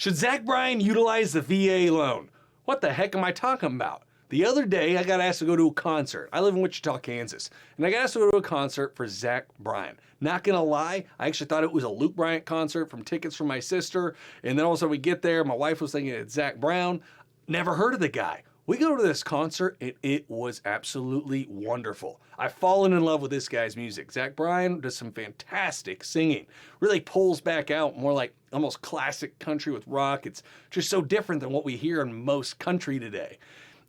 Should Zach Bryan utilize the VA loan? What the heck am I talking about? The other day, I got asked to go to a concert. I live in Wichita, Kansas, and I got asked to go to a concert for Zach Bryan. Not gonna lie, I actually thought it was a Luke Bryant concert from tickets from my sister, and then all of a sudden we get there, my wife was thinking it's Zach Bryan. Never heard of the guy. We go to this concert, and it was absolutely wonderful. I've fallen in love with this guy's music. Zach Bryan does some fantastic singing. Really pulls back out more like almost classic country with rock. It's just so different than what we hear in most country today.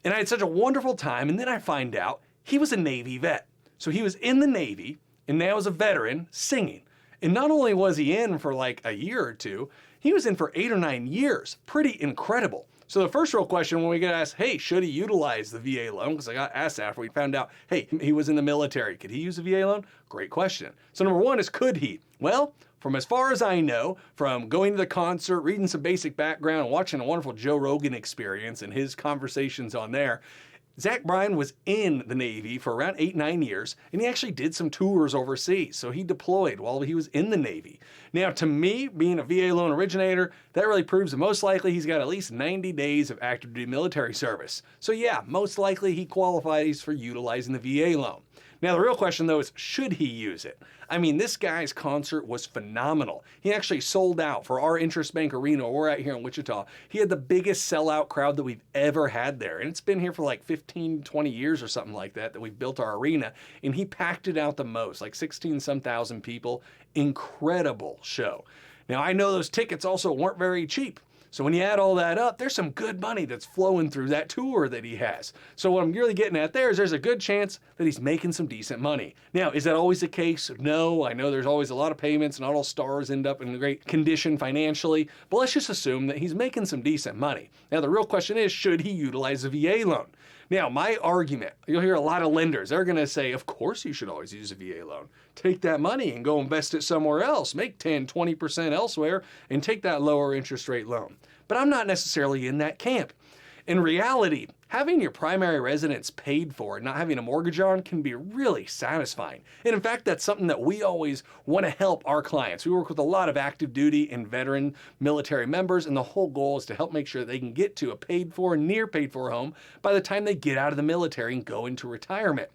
And I had such a wonderful time, and then I find out he was a Navy vet. So he was in the Navy, and now is a veteran singing. And not only was he in for like a year or two, he was in for 8 or 9 years. Pretty incredible. So the first real question when we get asked, hey, should he utilize the VA loan? Because I got asked after we found out, hey, he was in the military. Could he use a VA loan? Great question. So number one is, could he? Well, from as far as I know, from going to the concert, reading some basic background, and watching a wonderful Joe Rogan experience and his conversations on there, Zach Bryan was in the Navy for around 8, 9 years, and he actually did some tours overseas. So he deployed while he was in the Navy. Now, to me, being a VA loan originator, that really proves that most likely he's got at least 90 days of active duty military service. So yeah, most likely he qualifies for utilizing the VA loan. Now, the real question, though, is should he use it? I mean, this guy's concert was phenomenal. He actually sold out for our Interest Bank Arena where we're at here in Wichita. He had the biggest sellout crowd that we've ever had there. And it's been here for like 15, 20 years or something like that we've built our arena. And he packed it out the most, like 16-some thousand people. Incredible show. Now, I know those tickets also weren't very cheap. So when you add all that up, there's some good money that's flowing through that tour that he has. So what I'm really getting at there is there's a good chance that he's making some decent money. Now, is that always the case? No, I know there's always a lot of payments, not all stars end up in a great condition financially, but let's just assume that he's making some decent money. Now, the real question is, should he utilize a VA loan? Now, my argument, you'll hear a lot of lenders, they're going to say, of course you should always use a VA loan. Take that money and go invest it somewhere else. Make 10, 20% elsewhere and take that lower interest rate loan. But I'm not necessarily in that camp. In reality, having your primary residence paid for and not having a mortgage on can be really satisfying. And in fact, that's something that we always want to help our clients. We work with a lot of active duty and veteran military members, and the whole goal is to help make sure they can get to a paid for, near paid for home by the time they get out of the military and go into retirement.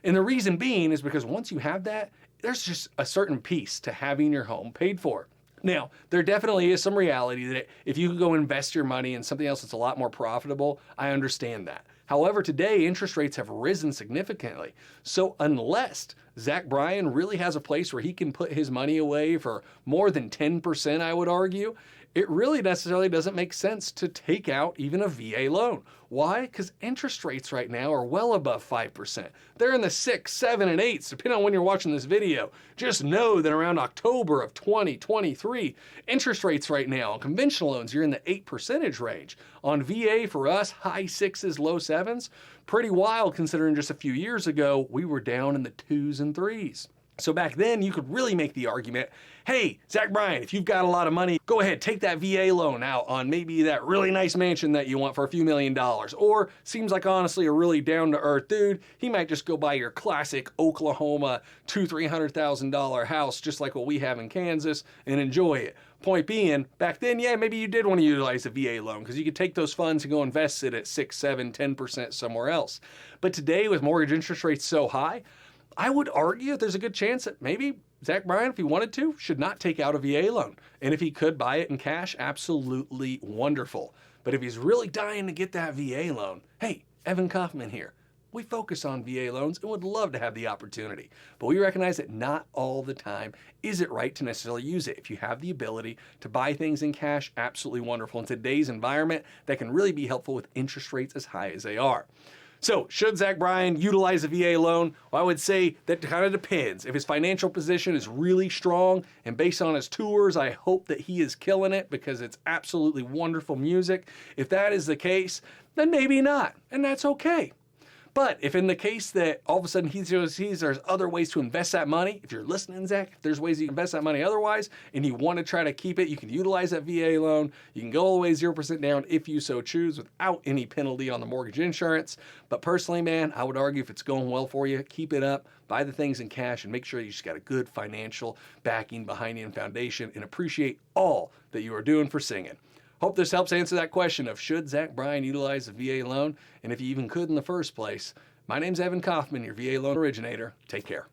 And the reason being is because once you have that, there's just a certain piece to having your home paid for. Now, there definitely is some reality that if you could go invest your money in something else that's a lot more profitable, I understand that. However, today, interest rates have risen significantly. So unless Zach Bryan really has a place where he can put his money away for more than 10%, I would argue, it really necessarily doesn't make sense to take out even a VA loan. Why? Because interest rates right now are well above 5%. They're in the 6, 7, and 8s, depending on when you're watching this video. Just know that around October of 2023, interest rates right now on conventional loans, you're in the 8% range. On VA, for us, high 6s, low 7s. Pretty wild considering just a few years ago, we were down in the 2s and 3s. So back then, you could really make the argument, hey, Zach Bryan, if you've got a lot of money, go ahead, take that VA loan out on maybe that really nice mansion that you want for a few $1,000,000. Or seems like honestly a really down-to-earth dude, he might just go buy your classic Oklahoma $200,000-$300,000 house just like what we have in Kansas and enjoy it. Point being, back then, yeah, maybe you did want to utilize a VA loan because you could take those funds and go invest it at 6, 7, 10% somewhere else. But today, with mortgage interest rates so high, I would argue that there's a good chance that maybe Zach Bryan, if he wanted to, should not take out a VA loan. And if he could buy it in cash, absolutely wonderful. But if he's really dying to get that VA loan, hey, Evan Kaufman here. We focus on VA loans and would love to have the opportunity. But we recognize that not all the time is it right to necessarily use it. If you have the ability to buy things in cash, absolutely wonderful. In today's environment, that can really be helpful with interest rates as high as they are. So, should Zach Bryan utilize a VA loan? Well, I would say that kind of depends. If his financial position is really strong and based on his tours, I hope that he is killing it because it's absolutely wonderful music. If that is the case, then maybe not, and that's okay. But if in the case that all of a sudden he sees there's other ways to invest that money, if you're listening, Zach, if there's ways you can invest that money otherwise, and you want to try to keep it, you can utilize that VA loan. You can go all the way 0% down if you so choose without any penalty on the mortgage insurance. But personally, man, I would argue if it's going well for you, keep it up, buy the things in cash, and make sure you just got a good financial backing behind you and foundation, and appreciate all that you are doing for singing. Hope this helps answer that question of should Zach Bryan utilize a VA loan, and if he even could in the first place. My name's Evan Kaufman, your VA loan originator. Take care.